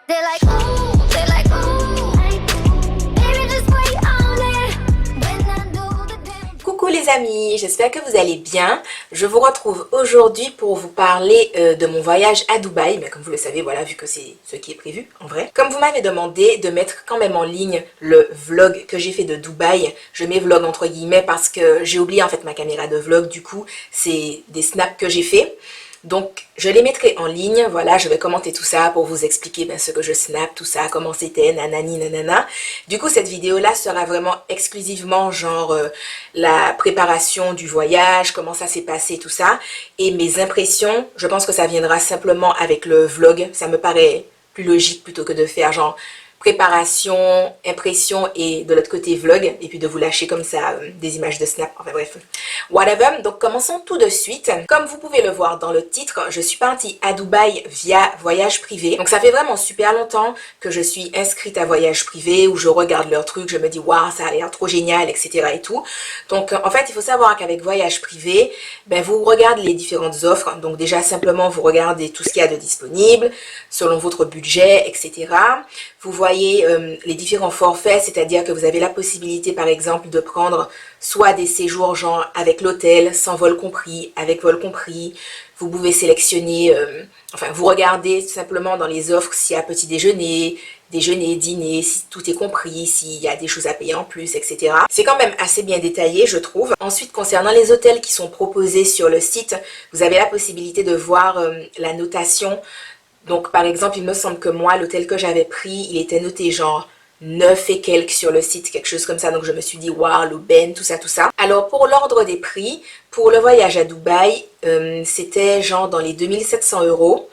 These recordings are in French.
They're like, ooh, they're like, ooh. Baby, just wait on it. When I do the damn. Coucou les amis, j'espère que vous allez bien. Je vous retrouve aujourd'hui pour vous parler de mon voyage à Dubaï. Mais comme vous le savez, voilà, vu que c'est ce qui est prévu en vrai. Comme vous m'avez demandé de mettre quand même en ligne le vlog que j'ai fait de Dubaï, je mets vlog entre guillemets parce que j'ai oublié en fait ma caméra de vlog. Du coup, c'est des snaps que j'ai fait. Donc, je les mettrai en ligne, voilà, je vais commenter tout ça pour vous expliquer ce que je snap, tout ça, comment c'était, nanani, nanana. Du coup, cette vidéo-là sera vraiment exclusivement genre la préparation du voyage, comment ça s'est passé, tout ça. Et mes impressions, je pense que ça viendra simplement avec le vlog, ça me paraît plus logique plutôt que de faire genre préparation, impression et de l'autre côté vlog et puis de vous lâcher comme ça des images de snap, enfin bref, whatever. Donc commençons tout de suite. Comme vous pouvez le voir dans le titre, je suis partie à Dubaï via voyage privé. Donc ça fait vraiment super longtemps que je suis inscrite à voyage privé où je regarde leurs trucs, je me dis waouh ça a l'air trop génial, etc. et tout. Donc en fait il faut savoir qu'avec voyage privé, vous regardez les différentes offres. Donc déjà simplement vous regardez tout ce qu'il y a de disponible selon votre budget, etc. Vous voyez les différents forfaits, c'est-à-dire que vous avez la possibilité par exemple de prendre soit des séjours genre avec l'hôtel, sans vol compris, avec vol compris. Vous pouvez sélectionner, vous regardez simplement dans les offres s'il y a petit déjeuner, dîner, si tout est compris, s'il y a des choses à payer en plus, etc. C'est quand même assez bien détaillé, je trouve. Ensuite, concernant les hôtels qui sont proposés sur le site, vous avez la possibilité de voir la notation. Donc, par exemple, il me semble que moi, l'hôtel que j'avais pris, il était noté genre 9 et quelques sur le site, quelque chose comme ça. Donc, je me suis dit, waouh, l'aubaine, tout ça, tout ça. Alors, pour l'ordre des prix, pour le voyage à Dubaï, c'était genre dans les 2700 €.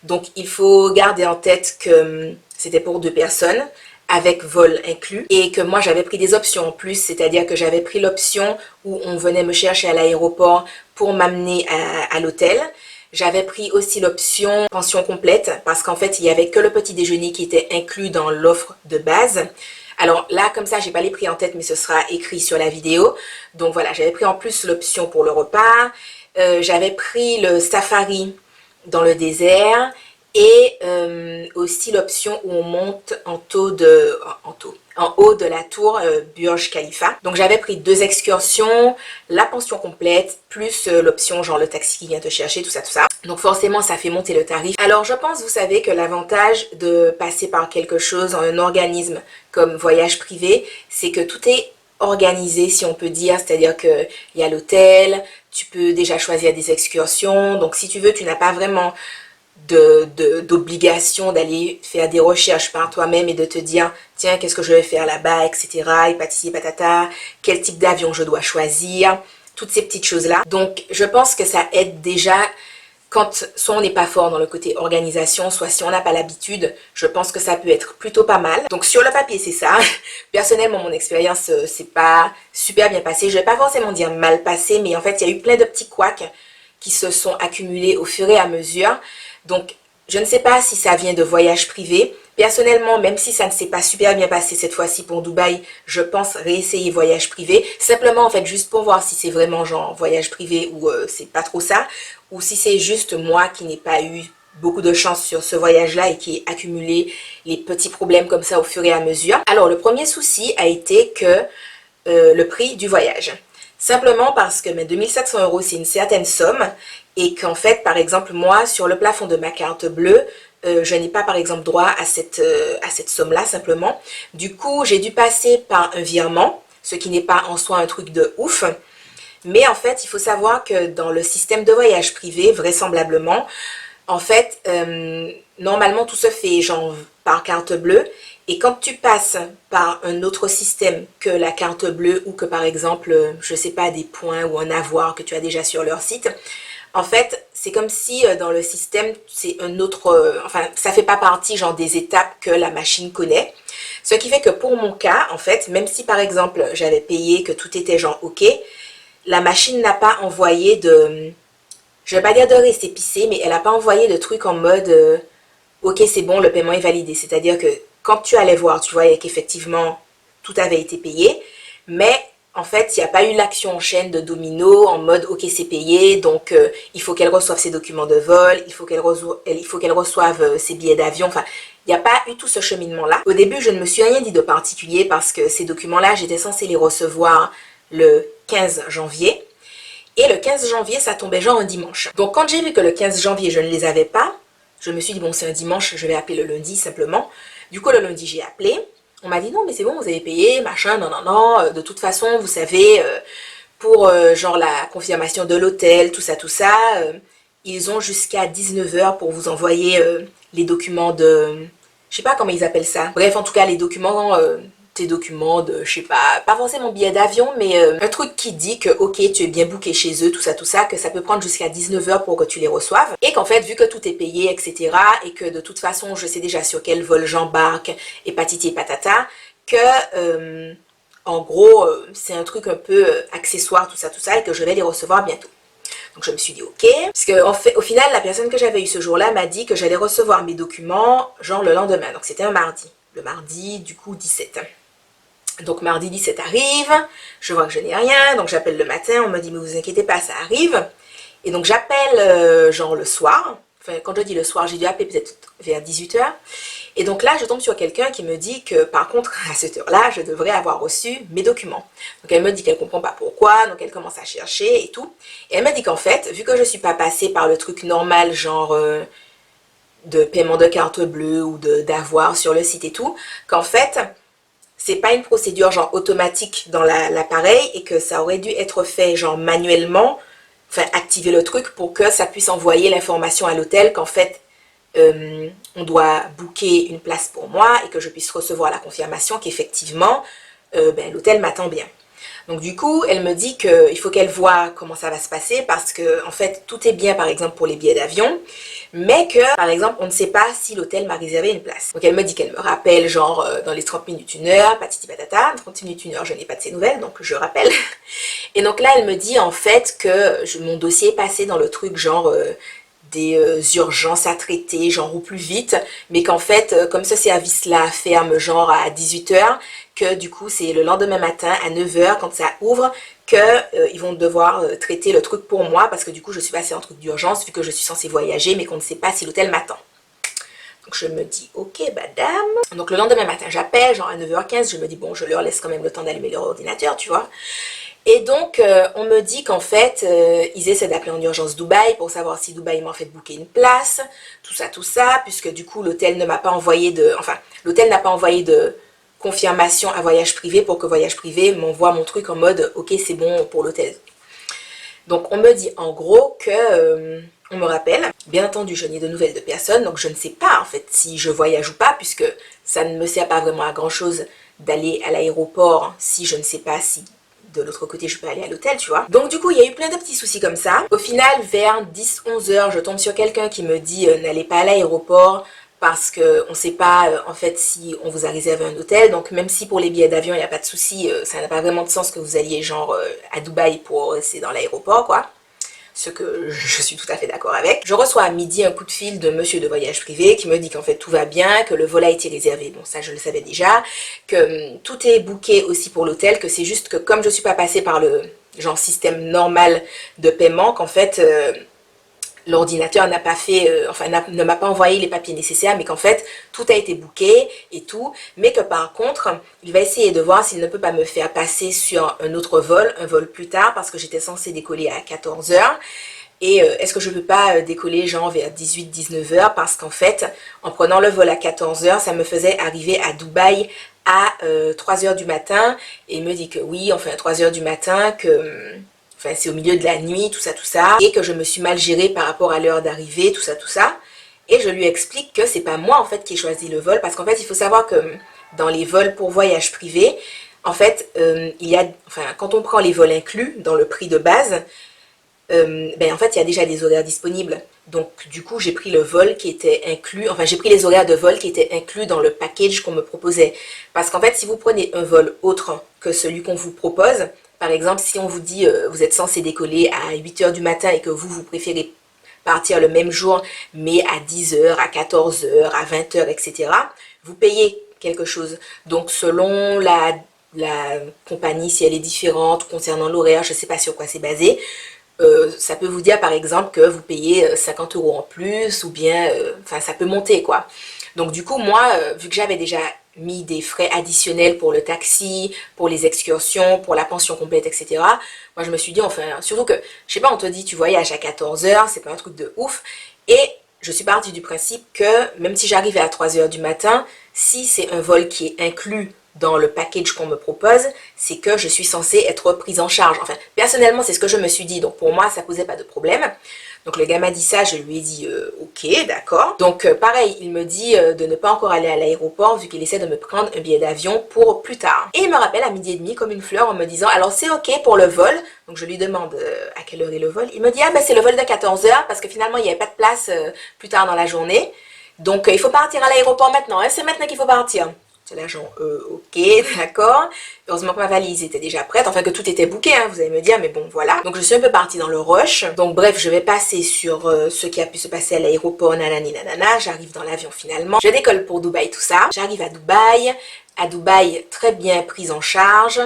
Donc, il faut garder en tête que c'était pour 2 personnes, avec vol inclus. Et que moi, j'avais pris des options en plus, c'est-à-dire que j'avais pris l'option où on venait me chercher à l'aéroport pour m'amener à l'hôtel. J'avais pris aussi l'option pension complète parce qu'en fait, il n'y avait que le petit déjeuner qui était inclus dans l'offre de base. Alors là, comme ça, j'ai pas les prix en tête, mais ce sera écrit sur la vidéo. Donc voilà, j'avais pris en plus l'option pour le repas. J'avais pris le safari dans le désert et aussi l'option où on monte en haut de la tour Burj Khalifa. Donc j'avais pris 2 excursions, la pension complète, plus l'option genre le taxi qui vient te chercher, tout ça, tout ça. Donc forcément ça fait monter le tarif. Alors je pense, vous savez, que l'avantage de passer par quelque chose, un organisme comme voyage privé, c'est que tout est organisé, si on peut dire, c'est-à-dire qu'il y a l'hôtel, tu peux déjà choisir des excursions. Donc si tu veux, tu n'as pas vraiment d'obligation d'aller faire des recherches par toi-même et de te dire tiens, qu'est-ce que je vais faire là-bas, etc. et patati patata, quel type d'avion je dois choisir, toutes ces petites choses-là. Donc je pense que ça aide déjà quand soit on n'est pas fort dans le côté organisation, soit si on n'a pas l'habitude, je pense que ça peut être plutôt pas mal. Donc sur le papier c'est ça. Personnellement mon expérience c'est pas super bien passé. Je vais pas forcément dire mal passé, mais en fait il y a eu plein de petits couacs qui se sont accumulés au fur et à mesure. Donc, je ne sais pas si ça vient de voyage privé. Personnellement, même si ça ne s'est pas super bien passé cette fois-ci pour Dubaï, je pense réessayer voyage privé. Simplement, en fait, juste pour voir si c'est vraiment genre voyage privé ou c'est pas trop ça. Ou si c'est juste moi qui n'ai pas eu beaucoup de chance sur ce voyage-là et qui ai accumulé les petits problèmes comme ça au fur et à mesure. Alors, le premier souci a été que le prix du voyage. Simplement parce que 2700 € c'est une certaine somme et qu'en fait, par exemple, moi, sur le plafond de ma carte bleue, je n'ai pas par exemple droit à cette somme-là simplement. Du coup, j'ai dû passer par un virement, ce qui n'est pas en soi un truc de ouf. Mais en fait, il faut savoir que dans le système de voyage privé, vraisemblablement, en fait, normalement tout se fait genre par carte bleue. Et quand tu passes par un autre système que la carte bleue ou que par exemple, je sais pas, des points ou un avoir que tu as déjà sur leur site, en fait, c'est comme si dans le système, c'est un autre, ça fait pas partie genre des étapes que la machine connaît. Ce qui fait que pour mon cas, en fait, même si par exemple j'avais payé, que tout était genre ok, la machine n'a pas envoyé je vais pas dire de récépissé, mais elle n'a pas envoyé de truc en mode ok c'est bon, le paiement est validé. C'est-à-dire que quand tu allais voir, tu voyais qu'effectivement tout avait été payé, mais en fait, il n'y a pas eu l'action en chaîne de domino en mode ok c'est payé, donc il faut qu'elle reçoive ses documents de vol, il faut qu'elle reçoive ses billets d'avion, enfin il n'y a pas eu tout ce cheminement-là. Au début, je ne me suis rien dit de particulier parce que ces documents-là, j'étais censée les recevoir le 15 janvier. Et le 15 janvier, ça tombait genre un dimanche. Donc quand j'ai vu que le 15 janvier, je ne les avais pas, je me suis dit, bon, c'est un dimanche, je vais appeler le lundi simplement. Du coup, le lundi, j'ai appelé. On m'a dit, non, mais c'est bon, vous avez payé, machin, non, non, non. De toute façon, vous savez, pour genre la confirmation de l'hôtel, tout ça, ils ont jusqu'à 19 h pour vous envoyer les documents de... Je sais pas comment ils appellent ça. Bref, en tout cas, les documents... tes documents de, je sais pas forcément billet d'avion, mais un truc qui dit que, ok, tu es bien booké chez eux, tout ça, que ça peut prendre jusqu'à 19 h pour que tu les reçoives. Et qu'en fait, vu que tout est payé, etc., et que de toute façon, je sais déjà sur quel vol j'embarque, et patiti et patata, que, en gros, c'est un truc un peu accessoire, tout ça, et que je vais les recevoir bientôt. Donc je me suis dit ok, puisque en fait, au final, la personne que j'avais eu ce jour-là m'a dit que j'allais recevoir mes documents, genre le lendemain, donc c'était un mardi. Le mardi, du coup, 17. Donc mardi 17 arrive, je vois que je n'ai rien, donc j'appelle le matin, on me dit mais vous inquiétez pas, ça arrive. Et donc j'appelle genre le soir, enfin quand je dis le soir, j'ai dû appeler peut-être vers 18 h. Et donc là je tombe sur quelqu'un qui me dit que par contre à cette heure-là, je devrais avoir reçu mes documents. Donc elle me dit qu'elle comprend pas pourquoi, donc elle commence à chercher et tout. Et elle me dit qu'en fait, vu que je suis pas passée par le truc normal genre... de paiement de carte bleue ou d'avoir sur le site et tout, qu'en fait, c'est pas une procédure genre automatique dans l'appareil et que ça aurait dû être fait genre manuellement, enfin activer le truc pour que ça puisse envoyer l'information à l'hôtel qu'en fait on doit booker une place pour moi et que je puisse recevoir la confirmation qu'effectivement l'hôtel m'attend bien. Donc du coup, elle me dit qu'il faut qu'elle voit comment ça va se passer parce que en fait, tout est bien par exemple pour les billets d'avion, mais que par exemple, on ne sait pas si l'hôtel m'a réservé une place. Donc elle me dit qu'elle me rappelle genre dans les 30 minutes, 1 heure, patiti patata, 30 minutes, 1 heure, je n'ai pas de ses nouvelles, donc je rappelle. Et donc là, elle me dit en fait que mon dossier est passé dans le truc genre... des urgences à traiter, genre au plus vite, mais qu'en fait, comme ce service-là ferme genre à 18 h, que du coup, c'est le lendemain matin à 9 h, quand ça ouvre, qu'ils vont devoir traiter le truc pour moi, parce que du coup, je suis passée en truc d'urgence, vu que je suis censée voyager, mais qu'on ne sait pas si l'hôtel m'attend. Donc je me dis, ok, madame. Donc le lendemain matin, j'appelle, genre à 9 h 15, je me dis, bon, je leur laisse quand même le temps d'allumer leur ordinateur, tu vois. Et donc, on me dit qu'en fait, ils essaient d'appeler en urgence Dubaï pour savoir si Dubaï m'a fait booker une place, tout ça, puisque du coup, l'hôtel ne m'a pas envoyé de... Enfin, l'hôtel n'a pas envoyé de confirmation à Voyage Privé pour que Voyage Privé m'envoie mon truc en mode, ok, c'est bon pour l'hôtel. Donc, on me dit en gros que... on me rappelle. Bien entendu, je n'ai de nouvelles de personne, donc je ne sais pas en fait si je voyage ou pas, puisque ça ne me sert pas vraiment à grand chose d'aller à l'aéroport si je ne sais pas si... de l'autre côté je peux aller à l'hôtel, tu vois. Donc du coup il y a eu plein de petits soucis comme ça. Au final vers 10-11 h je tombe sur quelqu'un qui me dit n'allez pas à l'aéroport parce qu'on ne sait pas en fait si on vous a réservé un hôtel. Donc même si pour les billets d'avion il n'y a pas de souci, ça n'a pas vraiment de sens que vous alliez genre à Dubaï pour rester dans l'aéroport quoi. Ce que je suis tout à fait d'accord avec. Je reçois à midi un coup de fil de monsieur de Voyage Privé qui me dit qu'en fait tout va bien, que le vol a été réservé, bon ça je le savais déjà, que tout est booké aussi pour l'hôtel, que c'est juste que comme je suis pas passée par le genre système normal de paiement, qu'en fait l'ordinateur n'a pas fait, ne m'a pas envoyé les papiers nécessaires, mais qu'en fait tout a été booké et tout, mais que par contre il va essayer de voir s'il ne peut pas me faire passer sur un autre vol, un vol plus tard, parce que j'étais censée décoller à 14 h. Et est-ce que je ne peux pas décoller genre vers 18-19 h, parce qu'en fait en prenant le vol à 14 h, ça me faisait arriver à Dubaï à 3 h du matin, et il me dit que oui, enfin à 3 h du matin, que... Enfin, c'est au milieu de la nuit, tout ça, et que je me suis mal gérée par rapport à l'heure d'arrivée, tout ça. Et je lui explique que c'est pas moi en fait qui ai choisi le vol, parce qu'en fait il faut savoir que dans les vols pour voyage privé, en fait quand on prend les vols inclus dans le prix de base, en fait il y a déjà des horaires disponibles. Donc du coup j'ai pris le vol qui était inclus, enfin j'ai pris les horaires de vol qui étaient inclus dans le package qu'on me proposait. Parce qu'en fait si vous prenez un vol autre que celui qu'on vous propose, par exemple, si on vous dit vous êtes censé décoller à 8 h du matin et que vous préférez partir le même jour, mais à 10 h, à 14 h, à 20 h, etc., vous payez quelque chose. Donc, selon la compagnie, si elle est différente concernant l'horaire, je ne sais pas sur quoi c'est basé, ça peut vous dire par exemple que vous payez 50 € en plus, ou bien, ça peut monter quoi. Donc du coup, moi, vu que j'avais déjà mis des frais additionnels pour le taxi, pour les excursions, pour la pension complète, etc. Moi, je me suis dit, enfin, surtout que, je sais pas, on te dit, tu voyages à 14 heures, c'est pas un truc de ouf. Et je suis partie du principe que, même si j'arrivais à 3 heures du matin, si c'est un vol qui est inclus dans le package qu'on me propose, c'est que je suis censée être prise en charge. Enfin, personnellement, c'est ce que je me suis dit. Donc, pour moi, ça posait pas de problème. Donc le gars m'a dit ça, je lui ai dit ok, d'accord. Donc pareil, il me dit de ne pas encore aller à l'aéroport vu qu'il essaie de me prendre un billet d'avion pour plus tard. Et il me rappelle à 12h30 comme une fleur en me disant alors c'est ok pour le vol. Donc je lui demande à quelle heure est le vol. Il me dit ah ben c'est le vol de 14 heures parce que finalement il n'y avait pas de place plus tard dans la journée. Donc il faut partir à l'aéroport maintenant, hein, c'est maintenant qu'il faut partir. C'est là genre ok, d'accord. Heureusement que ma valise était déjà prête, enfin que tout était booké, hein, vous allez me dire, mais bon voilà. Donc je suis un peu partie dans le rush. Donc bref, je vais passer sur ce qui a pu se passer à l'aéroport, nanani nanana. J'arrive dans l'avion finalement. Je décolle pour Dubaï, tout ça. J'arrive à Dubaï. À Dubaï, très bien prise en charge.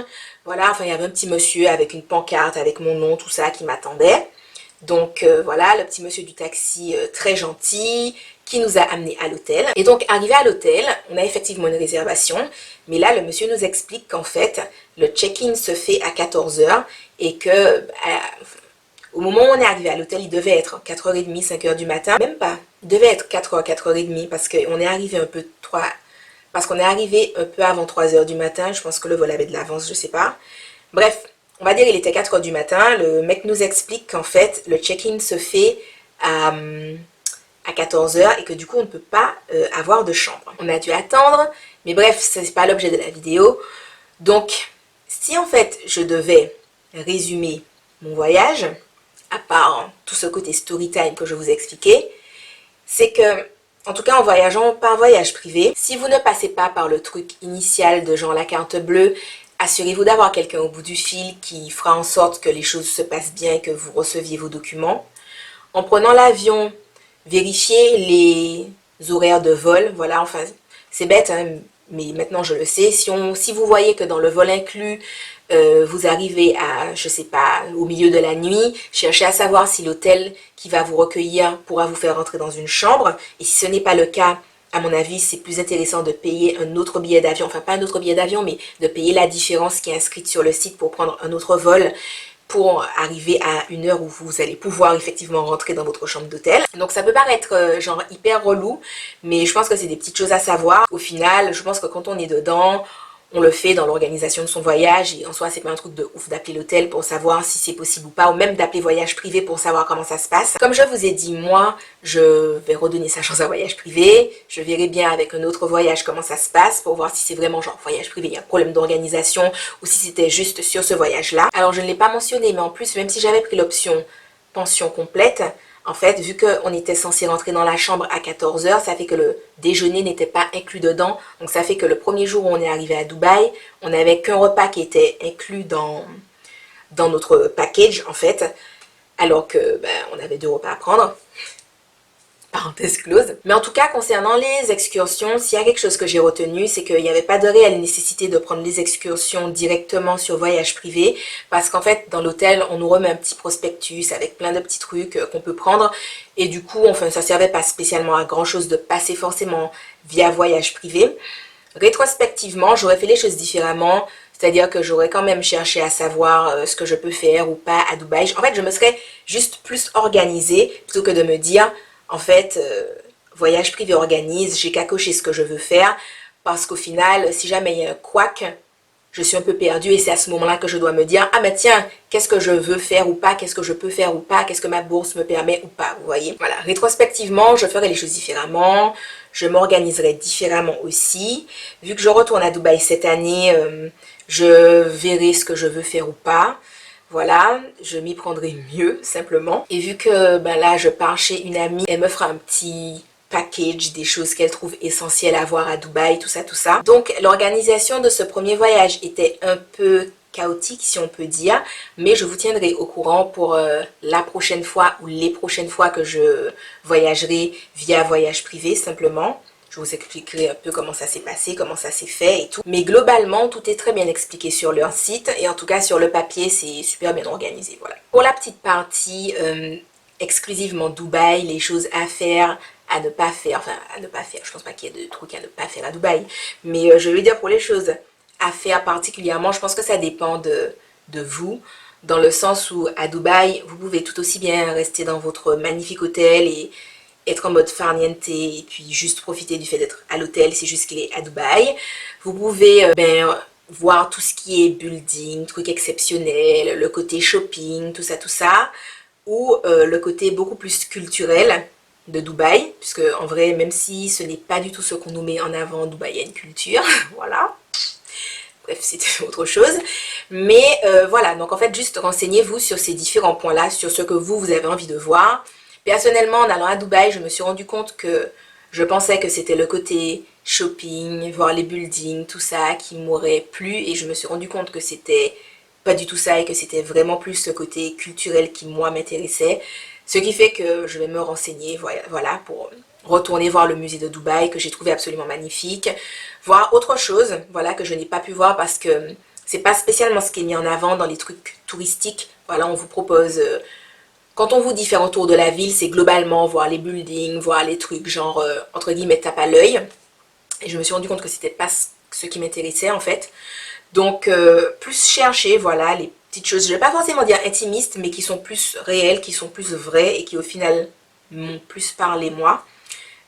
Voilà, enfin il y avait un petit monsieur avec une pancarte, avec mon nom, tout ça qui m'attendait. Donc voilà, le petit monsieur du taxi très gentil qui nous a amenés à l'hôtel. Et donc arrivé à l'hôtel, on a effectivement une réservation, mais là le monsieur nous explique qu'en fait le check-in se fait à 14 heures et que au moment où on est arrivé à l'hôtel, il devait être 4h30, 5h du matin, même pas, il devait être 4h, 4h30 parce qu'on est arrivé un peu avant 3h du matin, je pense que le vol avait de l'avance, je sais pas. Bref, on va dire il était 4h du matin, le mec nous explique qu'en fait le check-in se fait à 14 heures et que du coup on ne peut pas avoir de chambre. On a dû attendre, mais bref, c'est pas l'objet de la vidéo. Donc, si en fait je devais résumer mon voyage, à part tout ce côté story time que je vous ai expliqué, c'est que, en tout cas en voyageant par voyage privé, si vous ne passez pas par le truc initial de genre la carte bleue, assurez-vous d'avoir quelqu'un au bout du fil qui fera en sorte que les choses se passent bien et que vous receviez vos documents. En prenant l'avion, vérifiez les horaires de vol, voilà, enfin, c'est bête, hein, mais maintenant je le sais. Si vous voyez que dans le vol inclus, vous arrivez à, je sais pas, au milieu de la nuit, cherchez à savoir si l'hôtel qui va vous recueillir pourra vous faire rentrer dans une chambre. Et si ce n'est pas le cas, à mon avis, c'est plus intéressant de payer un autre billet d'avion, enfin pas un autre billet d'avion, mais de payer la différence qui est inscrite sur le site pour prendre un autre vol, pour arriver à une heure où vous allez pouvoir effectivement rentrer dans votre chambre d'hôtel. Donc ça peut paraître genre hyper relou, mais je pense que c'est des petites choses à savoir. Au final, je pense que quand on est dedans, on le fait dans l'organisation de son voyage et en soi c'est pas un truc de ouf d'appeler l'hôtel pour savoir si c'est possible ou pas, ou même d'appeler voyage privé pour savoir comment ça se passe. Comme je vous ai dit, moi je vais redonner sa chance à voyage privé, je verrai bien avec un autre voyage comment ça se passe pour voir si c'est vraiment genre voyage privé, il y a un problème d'organisation ou si c'était juste sur ce voyage là. Alors je ne l'ai pas mentionné, mais en plus même si j'avais pris l'option pension complète, en fait, vu qu'on était censé rentrer dans la chambre à 14 heures, ça fait que le déjeuner n'était pas inclus dedans. Donc ça fait que le premier jour où on est arrivé à Dubaï, on n'avait qu'un repas qui était inclus dans notre package en fait. Alors que on avait 2 repas à prendre. Parenthèse close. Mais en tout cas, concernant les excursions, s'il y a quelque chose que j'ai retenu, c'est qu'il n'y avait pas de réelle nécessité de prendre les excursions directement sur voyage privé, parce qu'en fait, dans l'hôtel, on nous remet un petit prospectus avec plein de petits trucs qu'on peut prendre, et du coup, enfin, ça servait pas spécialement à grand chose de passer forcément via voyage privé. Rétrospectivement, j'aurais fait les choses différemment, c'est-à-dire que j'aurais quand même cherché à savoir ce que je peux faire ou pas à Dubaï. En fait, je me serais juste plus organisée, plutôt que de me dire... En fait, voyage privé organise, j'ai qu'à cocher ce que je veux faire parce qu'au final, si jamais il y a un couac, je suis un peu perdue et c'est à ce moment-là que je dois me dire « Ah mais tiens, qu'est-ce que je veux faire ou pas, qu'est-ce que je peux faire ou pas, qu'est-ce que ma bourse me permet ou pas ?» Vous voyez? Voilà, rétrospectivement, je ferai les choses différemment, je m'organiserai différemment aussi. Vu que je retourne à Dubaï cette année, je verrai ce que je veux faire ou pas. Voilà, je m'y prendrai mieux, simplement. Et vu que là, je pars chez une amie, elle me fera un petit package des choses qu'elle trouve essentielles à voir à Dubaï, tout ça, tout ça. Donc, l'organisation de ce premier voyage était un peu chaotique, si on peut dire. Mais je vous tiendrai au courant pour la prochaine fois ou les prochaines fois que je voyagerai via voyage privé, simplement. Je vous expliquerai un peu comment ça s'est passé, comment ça s'est fait et tout. Mais globalement, tout est très bien expliqué sur leur site. Et en tout cas, sur le papier, c'est super bien organisé. Voilà. Pour la petite partie exclusivement Dubaï, les choses à faire à ne pas faire, enfin à ne pas faire, je pense pas qu'il y ait de trucs à ne pas faire à Dubaï, mais je veux dire pour les choses à faire particulièrement, je pense que ça dépend de vous, dans le sens où à Dubaï, vous pouvez tout aussi bien rester dans votre magnifique hôtel et être en mode farniente et puis juste profiter du fait d'être à l'hôtel, c'est juste qu'il est à Dubaï. Vous pouvez voir tout ce qui est building, trucs exceptionnels, le côté shopping, tout ça, ou le côté beaucoup plus culturel de Dubaï, puisque en vrai, même si ce n'est pas du tout ce qu'on nous met en avant, Dubaï a une culture, voilà. Bref, c'était autre chose. Mais voilà, donc en fait, juste renseignez-vous sur ces différents points-là, sur ce que vous avez envie de voir. Personnellement, en allant à Dubaï, je me suis rendu compte que je pensais que c'était le côté shopping, voir les buildings, tout ça qui m'aurait plu. Et je me suis rendu compte que c'était pas du tout ça et que c'était vraiment plus ce côté culturel qui, moi, m'intéressait. Ce qui fait que je vais me renseigner, voilà, pour retourner voir le musée de Dubaï que j'ai trouvé absolument magnifique. Voir autre chose, voilà, que je n'ai pas pu voir parce que c'est pas spécialement ce qui est mis en avant dans les trucs touristiques. Voilà, on vous propose... quand on vous dit faire un tour de la ville, c'est globalement voir les buildings, voir les trucs genre, entre guillemets, tape à l'œil. Et je me suis rendu compte que c'était pas ce qui m'intéressait en fait. Donc, plus chercher, voilà, les petites choses, je vais pas forcément dire intimistes, mais qui sont plus réelles, qui sont plus vraies et qui au final m'ont plus parlé moi.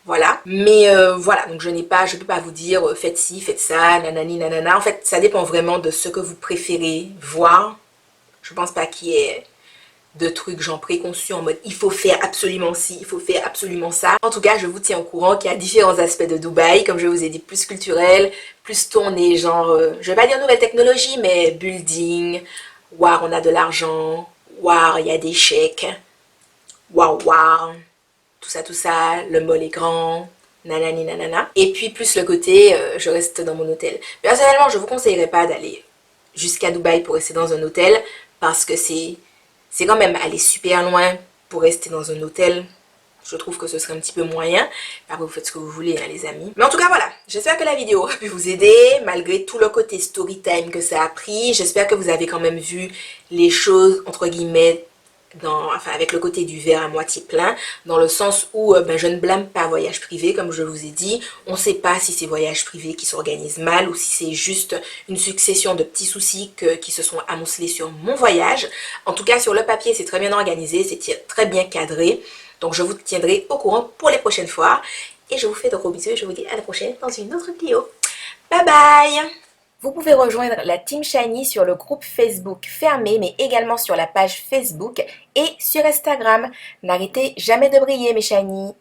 Voilà, mais voilà, donc je peux pas vous dire faites ci, faites ça, nanani, nanana. En fait, ça dépend vraiment de ce que vous préférez voir. Je pense pas qu'il y ait de trucs genre préconçus en mode il faut faire absolument ci, il faut faire absolument ça. En tout cas, je vous tiens au courant qu'il y a différents aspects de Dubaï, comme je vous ai dit, plus culturel, plus tourné, genre, je vais pas dire nouvelle technologie, mais building, waouh, on a de l'argent, waouh, il y a des chèques, waouh, waouh, tout ça, le mall est grand, nanani nanana. Et puis plus le côté, je reste dans mon hôtel. Personnellement, je vous conseillerais pas d'aller jusqu'à Dubaï pour rester dans un hôtel, parce que c'est quand même aller super loin pour rester dans un hôtel. Je trouve que ce serait un petit peu moyen. Après, vous faites ce que vous voulez, hein, les amis. Mais en tout cas, voilà. J'espère que la vidéo a pu vous aider, malgré tout le côté story time que ça a pris. J'espère que vous avez quand même vu les choses, entre guillemets, enfin, avec le côté du verre à moitié plein, dans le sens où je ne blâme pas voyage privé, comme je vous ai dit. On ne sait pas si c'est voyage privé qui s'organise mal ou si c'est juste une succession de petits soucis qui se sont amoncelés sur mon voyage. En tout cas, sur le papier, c'est très bien organisé, c'est très bien cadré. Donc, je vous tiendrai au courant pour les prochaines fois. Et je vous fais de gros bisous et je vous dis à la prochaine dans une autre vidéo. Bye bye! Vous pouvez rejoindre la Team Shiny sur le groupe Facebook fermé, mais également sur la page Facebook et sur Instagram. N'arrêtez jamais de briller, mes Shiny!